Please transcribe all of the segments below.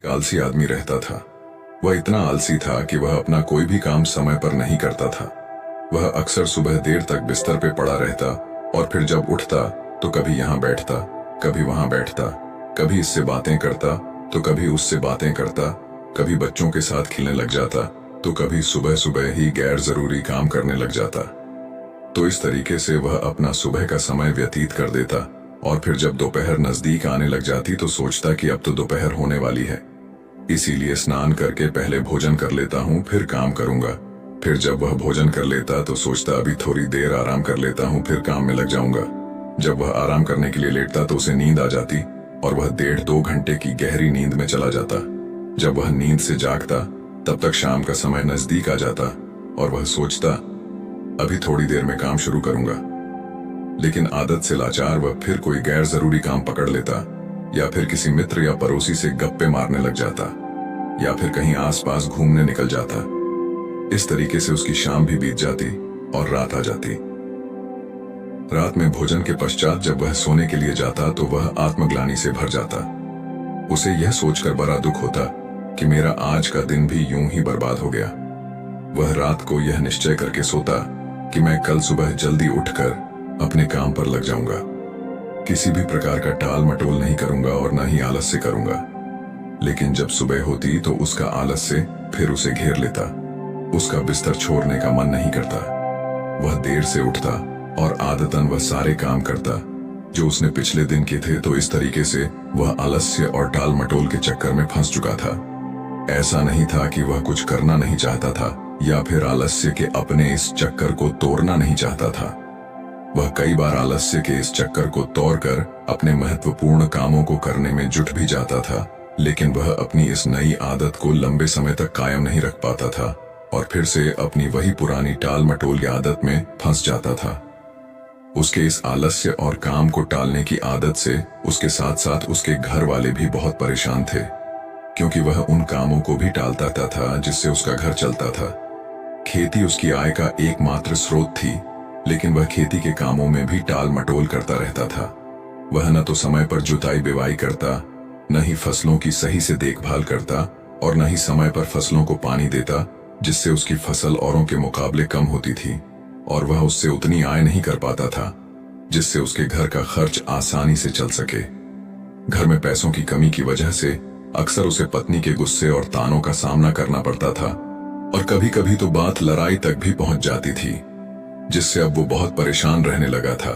एक आलसी आदमी रहता था। वह इतना आलसी था कि वह अपना कोई भी काम समय पर नहीं करता था। वह अक्सर सुबह देर तक बिस्तर पे पड़ा रहता और फिर जब उठता तो कभी यहाँ बैठता, कभी वहां बैठता, कभी इससे बातें करता तो कभी उससे बातें करता, कभी बच्चों के साथ खेलने लग जाता तो कभी सुबह सुबह ही गैर जरूरी काम करने लग जाता। तो इस तरीके से वह अपना सुबह का समय व्यतीत कर देता और फिर जब दोपहर नजदीक आने लग जाती तो सोचता कि अब तो दोपहर होने वाली है, इसीलिए स्नान करके पहले भोजन कर लेता हूँ, फिर काम करूंगा। फिर जब वह भोजन कर लेता तो सोचता अभी थोड़ी देर आराम कर लेता हूँ, फिर काम में लग जाऊंगा। जब वह आराम करने के लिए लेटता तो उसे नींद आ जाती और वह 1.5-2 घंटे की गहरी नींद में चला जाता। जब वह नींद से जागता तब तक शाम का समय नजदीक आ जाता और वह सोचता अभी थोड़ी देर में काम शुरू करूंगा। लेकिन आदत से लाचार वह फिर कोई गैर जरूरी काम पकड़ लेता या फिर किसी मित्र या पड़ोसी से गप्पे मारने लग जाता या फिर कहीं आसपास घूमने निकल जाता। इस तरीके से उसकी शाम भी बीत जाती और रात आ जाती। रात में भोजन के पश्चात जब वह सोने के लिए जाता तो वह आत्मग्लानि से भर जाता। उसे यह सोचकर बड़ा दुख होता कि मेरा आज का दिन भी यूं ही बर्बाद हो गया। वह रात को यह निश्चय करके सोता कि मैं कल सुबह जल्दी उठकर अपने काम पर लग जाऊंगा, किसी भी प्रकार का टाल मटोल नहीं करूंगा और न ही आलस्य करूंगा। लेकिन जब सुबह होती तो उसका आलस्य फिर उसे घेर लेता। उसका बिस्तर छोड़ने का मन नहीं करता। वह देर से उठता और आदतन वह सारे काम करता जो उसने पिछले दिन किए थे। तो इस तरीके से वह आलस्य और टाल मटोल के चक्कर में फंस चुका था। ऐसा नहीं था कि वह कुछ करना नहीं चाहता था या फिर आलस्य के अपने इस चक्कर को तोड़ना नहीं चाहता था। वह कई बार आलस्य के इस चक्कर को तोड़कर अपने महत्वपूर्ण कामों को करने में जुट भी जाता था, लेकिन वह अपनी इस नई आदत को लंबे समय तक कायम नहीं रख पाता था और फिर से अपनी वही पुरानी टाल मटोल की आदत में फंस जाता था। उसके इस आलस्य और काम को टालने की आदत से उसके साथ साथ उसके घर वाले भी बहुत परेशान थे, क्योंकि वह उन कामों को भी टालता था जिससे उसका घर चलता था। खेती उसकी आय का एकमात्र स्रोत थी, लेकिन वह खेती के कामों में भी टाल मटोल करता रहता था। वह न तो समय पर जुताई बिवाई करता, न ही फसलों की सही से देखभाल करता और न ही समय पर फसलों को पानी देता, जिससे उसकी फसल औरों के मुकाबले कम होती थी और वह उससे उतनी आय नहीं कर पाता था जिससे उसके घर का खर्च आसानी से चल सके। घर में पैसों की कमी की वजह से अक्सर उसे पत्नी के गुस्से और तानों का सामना करना पड़ता था और कभी कभी तो बात लड़ाई तक भी पहुंच जाती थी, जिससे अब वो बहुत परेशान रहने लगा था।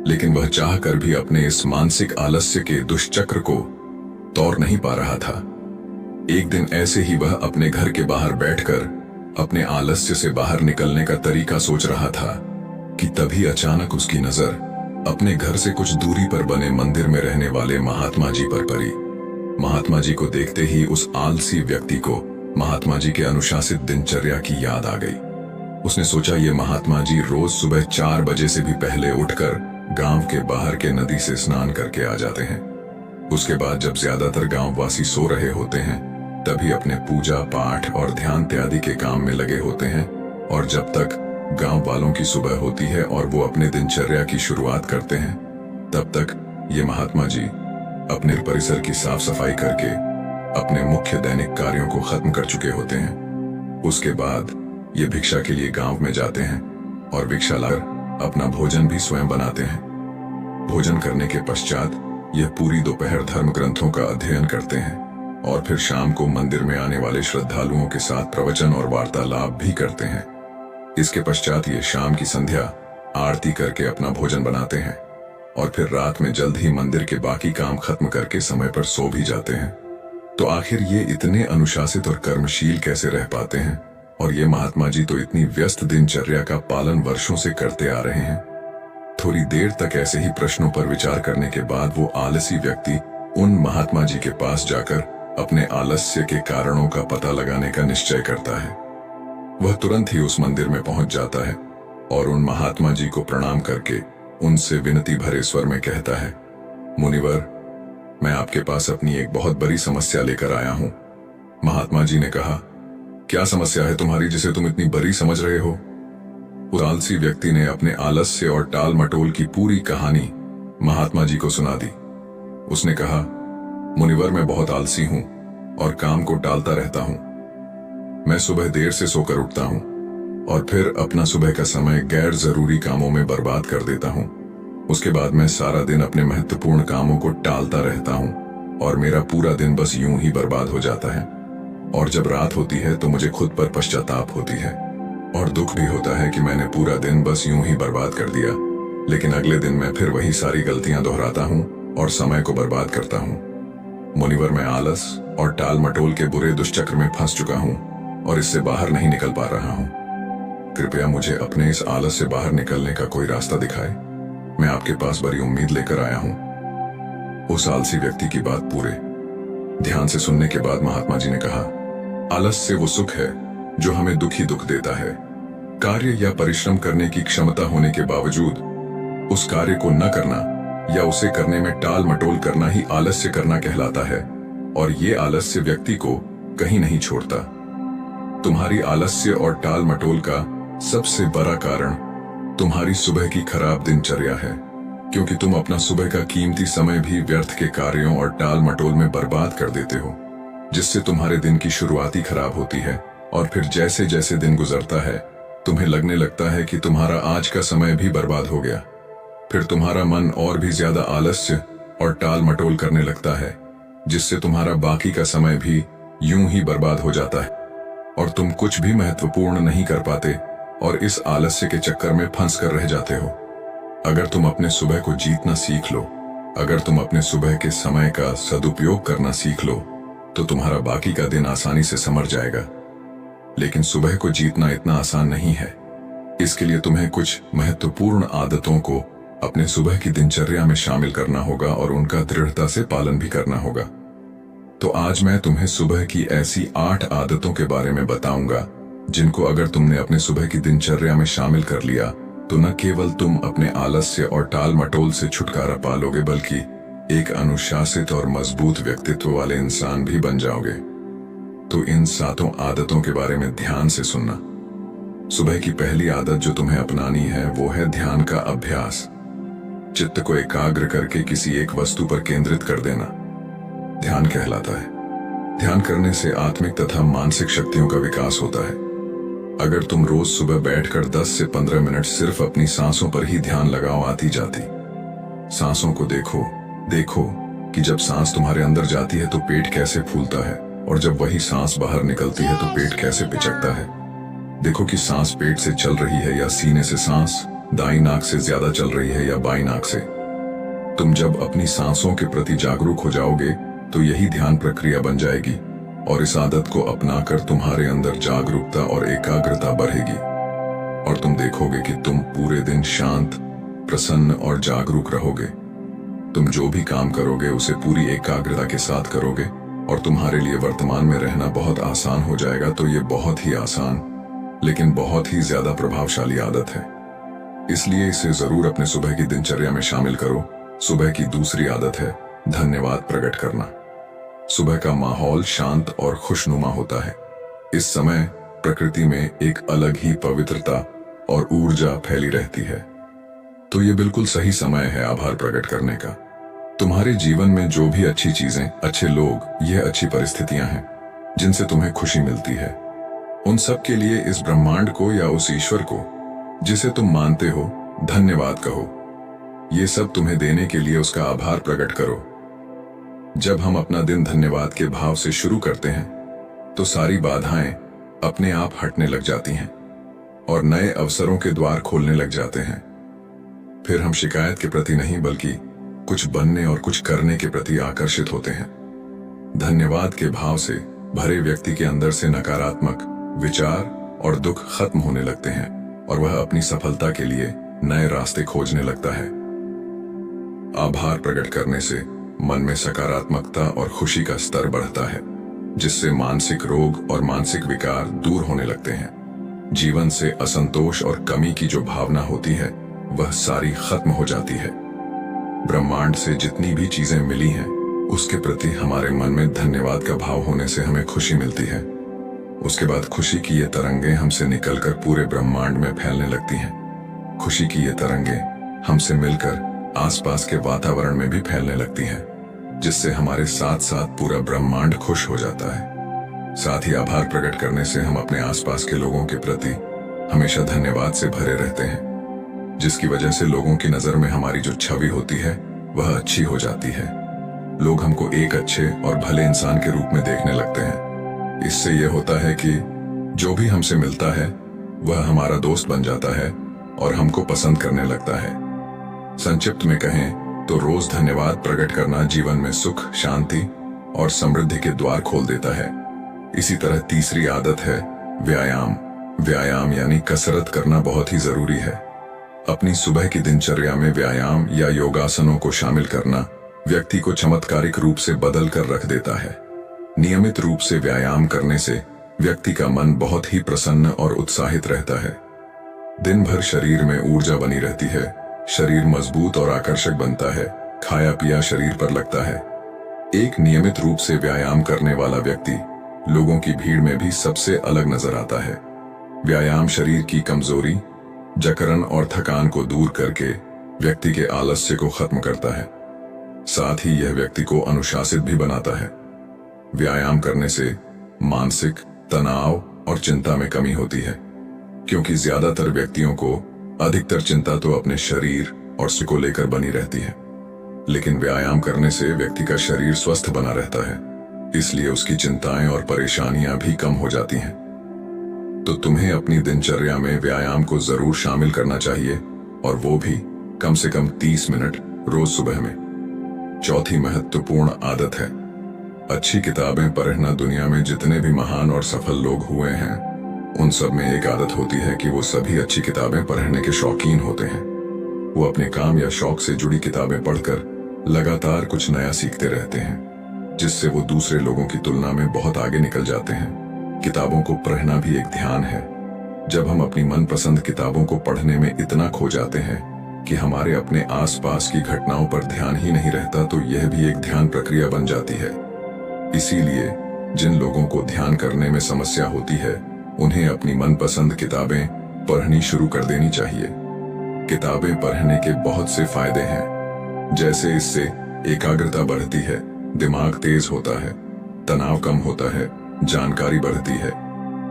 लेकिन वह चाहकर भी अपने इस मानसिक आलस्य के दुष्चक्र को तोड़ नहीं पा रहा था। एक दिन ऐसे ही वह अपने घर के बाहर बैठकर अपने आलस्य से बाहर निकलने का तरीका सोच रहा था कि तभी अचानक उसकी नजर अपने घर से कुछ दूरी पर बने मंदिर में रहने वाले महात्मा जी पर पड़ी। महात्मा जी को देखते ही उस आलसी व्यक्ति को महात्मा जी के अनुशासित दिनचर्या की याद आ गई। उसने सोचा ये महात्मा जी रोज सुबह 4 बजे से भी पहले उठकर गांव के बाहर के नदी से स्नान करके आ जाते हैं। उसके बाद जब ज्यादातर गांववासी सो रहे होते हैं तभी अपने पूजा पाठ और ध्यान इत्यादि के काम में लगे होते हैं, और जब तक गांव वालों की सुबह होती है और वो अपने दिनचर्या की शुरुआत करते हैं तब तक ये महात्मा जी अपने परिसर की साफ सफाई करके अपने मुख्य दैनिक कार्यों को खत्म कर चुके होते हैं। उसके बाद ये भिक्षा के लिए गांव में जाते हैं और भिक्षा लाकर अपना भोजन भी स्वयं बनाते हैं। भोजन करने के पश्चात यह पूरी दोपहर धर्म ग्रंथों का अध्ययन करते हैं और फिर शाम को मंदिर में आने वाले श्रद्धालुओं के साथ प्रवचन और वार्तालाप भी करते हैं। इसके पश्चात ये शाम की संध्या आरती करके अपना भोजन बनाते हैं और फिर रात में जल्द ही मंदिर के बाकी काम खत्म करके समय पर सो भी जाते हैं। तो आखिर ये इतने अनुशासित और कर्मशील कैसे रह पाते हैं? और ये महात्मा जी तो इतनी व्यस्त दिनचर्या का पालन वर्षों से करते आ रहे हैं। थोड़ी देर तक ऐसे ही प्रश्नों पर विचार करने के बाद वो आलसी व्यक्ति उन महात्मा जी के पास जाकर अपने आलस्य के कारणों का पता लगाने का निश्चय करता है। वह तुरंत ही उस मंदिर में पहुंच जाता है और उन महात्मा जी को प्रणाम करके उनसे विनती भरे स्वर में कहता है, मुनिवर, मैं आपके पास अपनी एक बहुत बड़ी समस्या लेकर आया हूं। महात्मा जी ने कहा, क्या समस्या है तुम्हारी जिसे तुम इतनी बड़ी समझ रहे हो? उस आलसी व्यक्ति ने अपने आलस्य और टाल मटोल की पूरी कहानी महात्मा जी को सुना दी। उसने कहा, मुनिवर, मैं बहुत आलसी हूं और काम को टालता रहता हूं। मैं सुबह देर से सोकर उठता हूं और फिर अपना सुबह का समय गैर जरूरी कामों में बर्बाद कर देता हूं। उसके बाद मैं सारा दिन अपने महत्वपूर्ण कामों को टालता रहता हूं और मेरा पूरा दिन बस यूं ही बर्बाद हो जाता है। और जब रात होती है तो मुझे खुद पर पश्चाताप होती है और दुख भी होता है कि मैंने पूरा दिन बस यूं ही बर्बाद कर दिया। लेकिन अगले दिन मैं फिर वही सारी गलतियां दोहराता हूं और समय को बर्बाद करता हूं। मुनिवर, मैं आलस और टाल मटोल के बुरे दुष्चक्र में फंस चुका हूं और इससे बाहर नहीं निकल पा रहा हूं। कृपया मुझे अपने इस आलस से बाहर निकलने का कोई रास्ता दिखाए। मैं आपके पास बड़ी उम्मीद लेकर आया हूं। उस आलसी व्यक्ति की बात पूरे ध्यान से सुनने के बाद महात्मा जी ने कहा, आलस से वो सुख है जो हमें दुख ही दुख देता है। कार्य या परिश्रम करने की क्षमता होने के बावजूद उस कार्य को न करना या उसे करने में टाल मटोल करना ही आलस्य करना कहलाता है और ये आलस्य व्यक्ति को कहीं नहीं छोड़ता। तुम्हारी आलस्य और टाल मटोल का सबसे बड़ा कारण तुम्हारी सुबह की खराब दिनचर्या है, क्योंकि तुम अपना सुबह का कीमती समय भी व्यर्थ के कार्यों और टाल मटोल में बर्बाद कर देते हो, जिससे तुम्हारे दिन की शुरुआत ही खराब होती है और फिर जैसे जैसे दिन गुजरता है तुम्हें लगने लगता है कि तुम्हारा आज का समय भी बर्बाद हो गया। फिर तुम्हारा मन और भी ज्यादा आलस्य और टाल मटोल करने लगता है, जिससे तुम्हारा बाकी का समय भी यूं ही बर्बाद हो जाता है और तुम कुछ भी महत्वपूर्ण नहीं कर पाते और इस आलस्य के चक्कर में फंस कर रह जाते हो। अगर तुम अपने सुबह को जीतना सीख लो, अगर तुम अपने सुबह के समय का सदुपयोग करना सीख लो, तो तुम्हारा बाकी का दिन आसानी से समर जाएगा। लेकिन सुबह को जीतना इतना आसान नहीं है। इसके लिए तुम्हें कुछ महत्वपूर्ण आदतों को अपने सुबह की दिनचर्या में शामिल करना होगा और उनका दृढ़ता से पालन भी करना होगा। तो आज मैं तुम्हें सुबह की ऐसी 8 आदतों के बारे में बताऊंगा जिनको अगर तुमने अपने सुबह की दिनचर्या में शामिल कर लिया तो न केवल तुम अपने आलस्य और टाल मटोल से छुटकारा पालोगे, बल्कि एक अनुशासित और मजबूत व्यक्तित्व वाले इंसान भी बन जाओगे। तो इन 7 आदतों के बारे में ध्यान से सुनना। सुबह की पहली आदत जो तुम्हें अपनानी है वो है ध्यान का अभ्यास। चित्त को एकाग्र करके किसी एक वस्तु पर केंद्रित कर देना ध्यान कहलाता है। ध्यान करने से आत्मिक तथा मानसिक शक्तियों का विकास होता है। अगर तुम रोज सुबह बैठकर 10 से 15 मिनट सिर्फ अपनी सांसों पर ही ध्यान लगाओ आती जाती सांसों को देखो कि जब सांस तुम्हारे अंदर जाती है तो पेट कैसे फूलता है और जब वही सांस बाहर निकलती है तो पेट कैसे पिचकता है। देखो कि सांस पेट से चल रही है या सीने से सांस दाईं नाक से ज्यादा चल रही है या बाईं नाक से। तुम जब अपनी सांसों के प्रति जागरूक हो जाओगे तो यही ध्यान प्रक्रिया बन जाएगी और इस आदत को अपनाकर तुम्हारे अंदर जागरूकता और एकाग्रता बढ़ेगी और तुम देखोगे कि तुम पूरे दिन शांत, प्रसन्न और जागरूक रहोगे। तुम जो भी काम करोगे उसे पूरी एकाग्रता के साथ करोगे और तुम्हारे लिए वर्तमान में रहना बहुत आसान हो जाएगा। तो ये बहुत ही आसान लेकिन बहुत ही ज्यादा प्रभावशाली आदत है, इसलिए इसे जरूर अपने सुबह की दिनचर्या में शामिल करो। सुबह की दूसरी आदत है धन्यवाद प्रकट करना। सुबह का माहौल शांत और खुशनुमा होता है। इस समय प्रकृति में एक अलग ही पवित्रता और ऊर्जा फैली रहती है। तो ये बिल्कुल सही समय है आभार प्रकट करने का। तुम्हारे जीवन में जो भी अच्छी चीजें, अच्छे लोग, यह अच्छी परिस्थितियां हैं जिनसे तुम्हें खुशी मिलती है, उन सब के लिए इस ब्रह्मांड को या उस ईश्वर को जिसे तुम मानते हो धन्यवाद कहो। ये सब तुम्हें देने के लिए उसका आभार प्रकट करो। जब हम अपना दिन धन्यवाद के भाव से शुरू करते हैं तो सारी बाधाएं अपने आप हटने लग जाती हैं और नए अवसरों के द्वार खोलने लग जाते हैं। फिर हम शिकायत के प्रति नहीं बल्कि कुछ बनने और कुछ करने के प्रति आकर्षित होते हैं। धन्यवाद के भाव से भरे व्यक्ति के अंदर से नकारात्मक विचार और दुख खत्म होने लगते हैं और वह अपनी सफलता के लिए नए रास्ते खोजने लगता है। आभार प्रकट करने से मन में सकारात्मकता और खुशी का स्तर बढ़ता है, जिससे मानसिक रोग और मानसिक विकार दूर होने लगते हैं। जीवन से असंतोष और कमी की जो भावना होती है वह सारी खत्म हो जाती है। ब्रह्मांड से जितनी भी चीजें मिली हैं उसके प्रति हमारे मन में धन्यवाद का भाव होने से हमें खुशी मिलती है। उसके बाद खुशी की ये तरंगें हमसे निकलकर पूरे ब्रह्मांड में फैलने लगती हैं। खुशी की ये तरंगें हमसे मिलकर आसपास के वातावरण में भी फैलने लगती हैं। जिससे हमारे साथ साथ पूरा ब्रह्मांड खुश हो जाता है। साथ ही आभार प्रकट करने से हम अपने आसपास के लोगों के प्रति हमेशा धन्यवाद से भरे रहते हैं, जिसकी वजह से लोगों की नजर में हमारी जो छवि होती है वह अच्छी हो जाती है। लोग हमको एक अच्छे और भले इंसान के रूप में देखने लगते हैं। इससे यह होता है कि जो भी हमसे मिलता है वह हमारा दोस्त बन जाता है और हमको पसंद करने लगता है। संक्षिप्त में कहें तो रोज धन्यवाद प्रकट करना जीवन में सुख, शांति और समृद्धि के द्वार खोल देता है। इसी तरह तीसरी आदत है व्यायाम। व्यायाम यानी कसरत करना बहुत ही जरूरी है। अपनी सुबह की दिनचर्या में व्यायाम या योगासनों को शामिल करना व्यक्ति को चमत्कारिक रूप से बदल कर रख देता है। नियमित रूप से व्यायाम करने से व्यक्ति का मन बहुत ही प्रसन्न और उत्साहित रहता है। दिन भर शरीर में ऊर्जा बनी रहती है, शरीर मजबूत और आकर्षक बनता है, खाया पिया शरीर पर लगता है। एक नियमित रूप से व्यायाम करने वाला व्यक्ति लोगों की भीड़ में भी सबसे अलग नजर आता है। व्यायाम शरीर की कमजोरी, जकड़न और थकान को दूर करके व्यक्ति के आलस्य को खत्म करता है। साथ ही यह व्यक्ति को अनुशासित भी बनाता है। व्यायाम करने से मानसिक तनाव और चिंता में कमी होती है, क्योंकि ज्यादातर व्यक्तियों को अधिकतर चिंता तो अपने शरीर और स्वास्थ्य को लेकर बनी रहती है। लेकिन व्यायाम करने से व्यक्ति का शरीर स्वस्थ बना रहता है, इसलिए उसकी चिंताएं और परेशानियां भी कम हो जाती हैं। तो तुम्हें अपनी दिनचर्या में व्यायाम को जरूर शामिल करना चाहिए, और वो भी कम से कम 30 मिनट रोज सुबह में। चौथी महत्वपूर्ण आदत है अच्छी किताबें पढ़ना। दुनिया में जितने भी महान और सफल लोग हुए हैं उन सब में एक आदत होती है कि वो सभी अच्छी किताबें पढ़ने के शौकीन होते हैं। वो अपने काम या शौक से जुड़ी किताबें पढ़कर लगातार कुछ नया सीखते रहते हैं, जिससे वो दूसरे लोगों की तुलना में बहुत आगे निकल जाते हैं। किताबों को पढ़ना भी एक ध्यान है। जब हम अपनी मनपसंद किताबों को पढ़ने में इतना खो जाते हैं कि हमारे अपने आसपास की घटनाओं पर ध्यान ही नहीं रहता, तो यह भी एक ध्यान प्रक्रिया बन जाती है। इसीलिए जिन लोगों को ध्यान करने में समस्या होती है उन्हें अपनी मनपसंद किताबें पढ़नी शुरू कर देनी चाहिए। किताबें पढ़ने के बहुत से फायदे हैं, जैसे इससे एकाग्रता बढ़ती है, दिमाग तेज होता है, तनाव कम होता है, जानकारी बढ़ती है,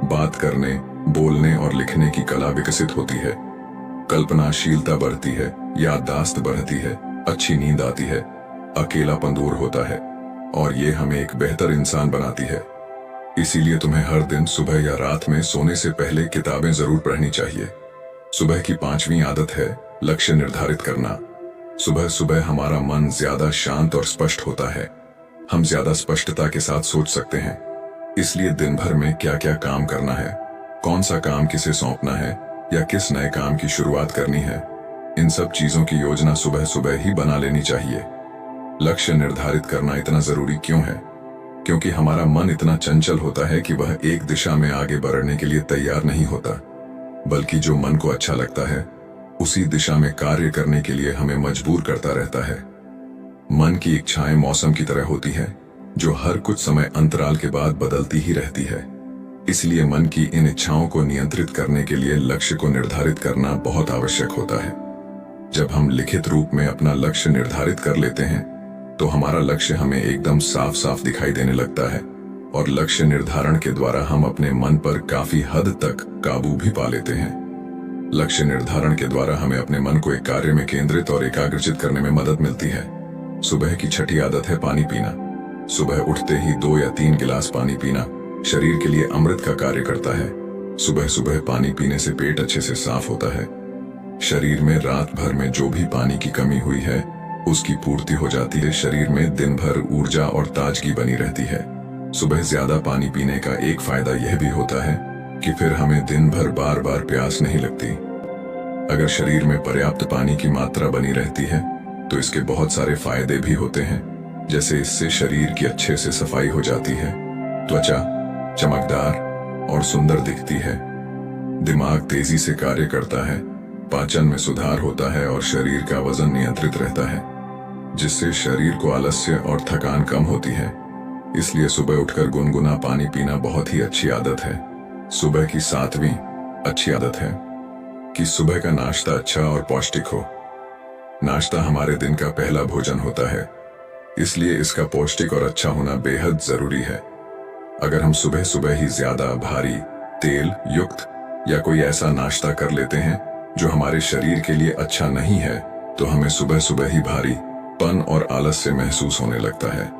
बात करने, बोलने और लिखने की कला विकसित होती है, कल्पनाशीलता बढ़ती है, याददाश्त बढ़ती है, अच्छी नींद आती है, अकेलापन दूर होता है और ये हमें एक बेहतर इंसान बनाती है। इसीलिए तुम्हें हर दिन सुबह या रात में सोने से पहले किताबें जरूर पढ़नी चाहिए। सुबह की 5वीं आदत है लक्ष्य निर्धारित करना। सुबह सुबह हमारा मन ज्यादा शांत और स्पष्ट होता है। हम ज्यादा स्पष्टता के साथ सोच सकते हैं। इसलिए दिन भर में क्या क्या काम करना है, कौन सा काम किसे सौंपना है या किस नए काम की शुरुआत करनी है, इन सब चीजों की योजना सुबह सुबह ही बना लेनी चाहिए। लक्ष्य निर्धारित करना इतना जरूरी क्यों है? क्योंकि हमारा मन इतना चंचल होता है कि वह एक दिशा में आगे बढ़ने के लिए तैयार नहीं होता, बल्कि जो मन को अच्छा लगता है उसी दिशा में कार्य करने के लिए हमें मजबूर करता रहता है। मन की इच्छाएं मौसम की तरह होती है, जो हर कुछ समय अंतराल के बाद बदलती ही रहती है। इसलिए मन की इन इच्छाओं को नियंत्रित करने के लिए लक्ष्य को निर्धारित करना बहुत आवश्यक होता है। जब हम लिखित रूप में अपना लक्ष्य निर्धारित कर लेते हैं तो हमारा लक्ष्य हमें एकदम साफ साफ दिखाई देने लगता है, और लक्ष्य निर्धारण के द्वारा हम अपने मन पर काफी हद तक काबू भी पा लेते हैं। लक्ष्य निर्धारण के द्वारा हमें अपने मन को एक कार्य में केंद्रित और एकाग्रचित करने में मदद मिलती है। सुबह की छठी आदत है पानी पीना। सुबह उठते ही 2 या 3 गिलास पानी पीना शरीर के लिए अमृत का कार्य करता है। सुबह सुबह पानी पीने से पेट अच्छे से साफ होता है। शरीर में रात भर में जो भी पानी की कमी हुई है उसकी पूर्ति हो जाती है। शरीर में दिन भर ऊर्जा और ताजगी बनी रहती है। सुबह ज्यादा पानी पीने का एक फायदा यह भी होता है कि फिर हमें दिन भर बार बार प्यास नहीं लगती। अगर शरीर में पर्याप्त पानी की मात्रा बनी रहती है तो इसके बहुत सारे फायदे भी होते हैं, जैसे इससे शरीर की अच्छे से सफाई हो जाती है, त्वचा चमकदार और सुंदर दिखती है, दिमाग तेजी से कार्य करता है, पाचन में सुधार होता है और शरीर का वजन नियंत्रित रहता है, जिससे शरीर को आलस्य और थकान कम होती है। इसलिए सुबह उठकर गुनगुना पानी पीना बहुत ही अच्छी आदत है। सुबह की 7वीं अच्छी आदत है कि सुबह का नाश्ता अच्छा और पौष्टिक हो। नाश्ता हमारे दिन का पहला भोजन होता है। इसलिए इसका पौष्टिक और अच्छा होना बेहद जरूरी है। अगर हम सुबह सुबह ही ज्यादा भारी तेल युक्त या कोई ऐसा नाश्ता कर लेते हैं जो हमारे शरीर के लिए अच्छा नहीं है, तो हमें सुबह सुबह ही भारीपन और आलस से महसूस होने लगता है,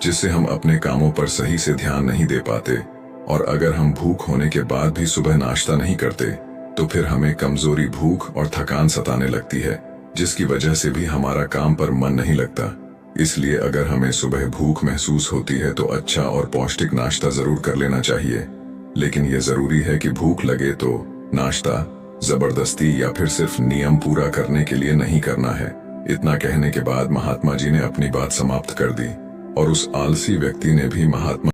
जिससे हम अपने कामों पर सही से ध्यान नहीं दे पाते। और अगर हम भूख होने के बाद भी सुबह नाश्ता नहीं करते तो फिर हमें कमजोरी, भूख और थकान सताने लगती है, जिसकी वजह से भी हमारा काम पर मन नहीं लगता। इसलिए अगर हमें सुबह भूख महसूस होती है तो अच्छा और पौष्टिक नाश्ता जरूर कर लेना चाहिए। लेकिन यह जरूरी है कि भूख लगे तो नाश्ता जबरदस्ती या फिर सिर्फ नियम पूरा करने के लिए नहीं करना है। इतना कहने के बाद महात्मा जी ने अपनी बात समाप्त कर दी और उस आलसी व्यक्ति ने भी महात्मा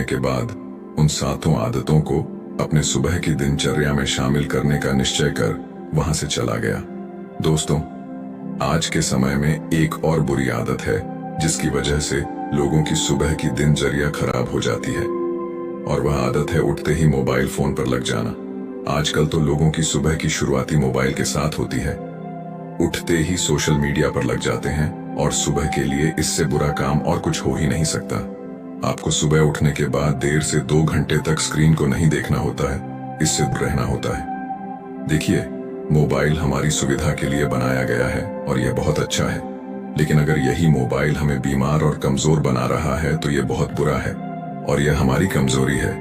के बाद उन 7 आदतों को अपने सुबह की दिनचर्या में शामिल करने का निश्चय कर वहां से चला गया। दोस्तों, आज के समय में एक और बुरी आदत है जिसकी वजह से लोगों की सुबह की दिनचर्या खराब हो जाती है, और वह आदत है उठते ही मोबाइल फोन पर लग जाना। आजकल तो लोगों की सुबह की शुरुआती मोबाइल के साथ होती है। उठते ही सोशल मीडिया पर लग जाते हैं, और सुबह के लिए इससे बुरा काम और कुछ हो ही नहीं सकता। आपको सुबह उठने के बाद 1.5 से 2 घंटे तक स्क्रीन को नहीं देखना होता है, इससे दूर रहना होता है। देखिए, मोबाइल हमारी सुविधा के लिए बनाया गया है और यह बहुत अच्छा है, लेकिन अगर यही मोबाइल हमें बीमार और कमजोर बना रहा है तो यह बहुत बुरा है। और यह हमारी कमजोरी है,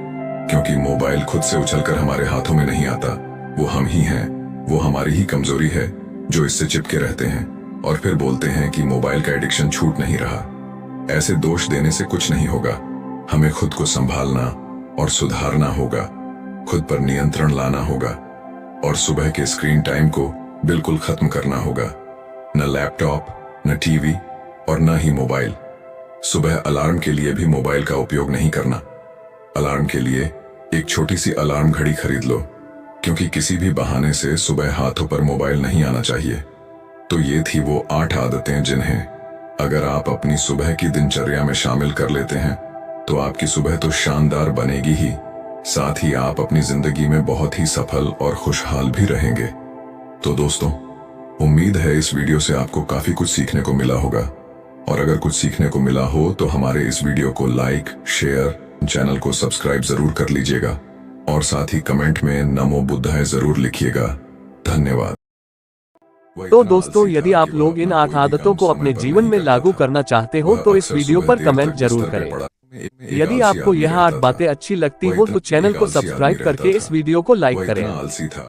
क्योंकि मोबाइल खुद से उछलकर हमारे हाथों में नहीं आता, वो हम ही हैं। वो हमारी ही कमजोरी है जो इससे चिपके रहते हैं और फिर बोलते हैं कि मोबाइल का एडिक्शन छूट नहीं रहा। ऐसे दोष देने से कुछ नहीं होगा। हमें खुद को संभालना और सुधारना होगा, खुद पर नियंत्रण लाना होगा और सुबह के स्क्रीन टाइम को बिल्कुल खत्म करना होगा। न लैपटॉप, न टीवी और न ही मोबाइल। सुबह अलार्म के लिए भी मोबाइल का उपयोग नहीं करना। अलार्म के लिए एक छोटी सी अलार्म घड़ी खरीद लो, क्योंकि किसी भी बहाने से सुबह हाथों पर मोबाइल नहीं आना चाहिए। तो ये थी वो 8 आदतें जिन्हें अगर आप अपनी सुबह की दिनचर्या में शामिल कर लेते हैं तो आपकी सुबह तो शानदार बनेगी ही, साथ ही आप अपनी जिंदगी में बहुत ही सफल और खुशहाल भी रहेंगे। तो दोस्तों, उम्मीद है इस वीडियो से आपको काफी कुछ सीखने को मिला होगा, और अगर कुछ सीखने को मिला हो तो हमारे इस वीडियो को लाइक, शेयर, चैनल को सब्सक्राइब जरूर कर लीजिएगा और साथ ही कमेंट में नमो बुद्धाय जरूर लिखिएगा। धन्यवाद। तो दोस्तों, यदि आप लोग इन 8 आदतों को अपने जीवन में लागू करना चाहते हो तो इस वीडियो पर कमेंट जरूर करें। यदि आपको यह 8 बातें अच्छी लगती हो तो चैनल को सब्सक्राइब करके इस वीडियो को लाइक करें।